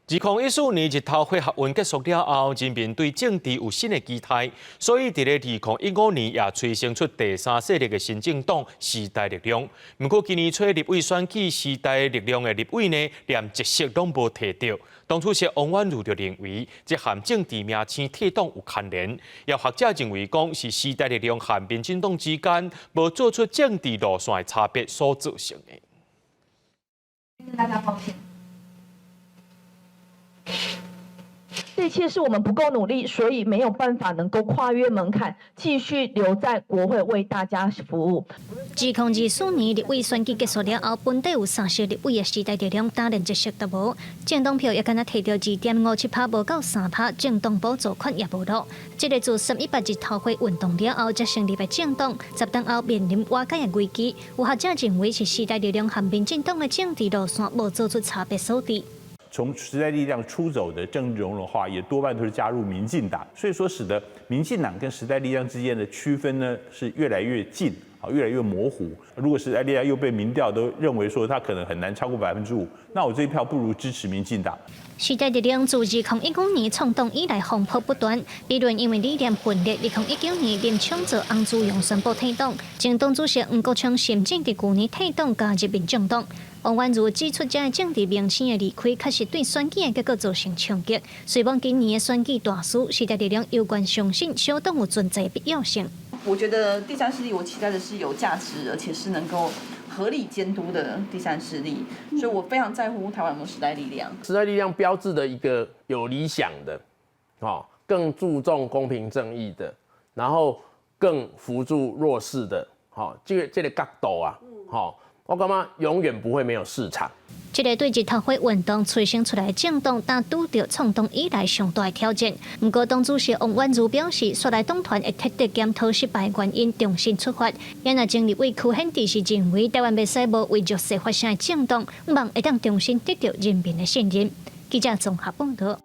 2014年日头会学运结束了后，人民对政治有新的期待，所以伫咧2015年也催生出第三势力的新政党时代力量。不过今年初立委选举，时代力量的立委呢，连一席拢无摕到。当初是王婉如就认为，这和政治名称替党有牵连。也学者认为，讲是时代力量和民进党之间无做出政治路线的差别所造成的。跟大家抱歉。这一切是我们不够努力，所以没有办法能够跨越门槛，继续留在国会为大家服务。2024年立委选举结束了后，本地有30席立委的时代力量担任一席都无，政党票也敢若摕到2.57%，无到3%，政党补助款也无落。这个自318日头会运动了后才成立的政党，10年后面临瓦解的危机。有学者认为是时代力量和民进党的政治路线无做出差别所致。从时代力量出走的政治融化，也多半都是加入民进党，所以说使得民进党跟时代力量之间的区分呢是越来越近，越来越模糊。如果时代力量又被民调都认为说它可能很难超过5%，那我这一票不如支持民进党。时代力量自2015年创党以来风波不断，舆论因为理念分裂，2019年林抢做洪志勇宣布退党，政党主席黄国昌甚至在去年退党加入民众党。王婉如指出，这政治名称的离开，确实对选举的结果造成冲击。虽望今年的选举大输，时代力量有关相信小党有存在的必要性。我觉得第三势力，我期待的是有价值，而且是能够合理监督的第三势力。所以我非常在乎台湾有没有时代力量。时代力量标志的一个有理想的，更注重公平正义的，然后更扶助弱势的，这个角度啊，我感觉永远不会没有市场。这个对日头会运动催生出来的政党，但拄到创党以来上大的挑战。不过，党主席王婉如表示，率来党团会彻底检讨失败原因，重新出发。也那前立委邱显智是认为，台湾袂使无为弱势发声的政党，望会当重新得到人民的信任。记者综合报道。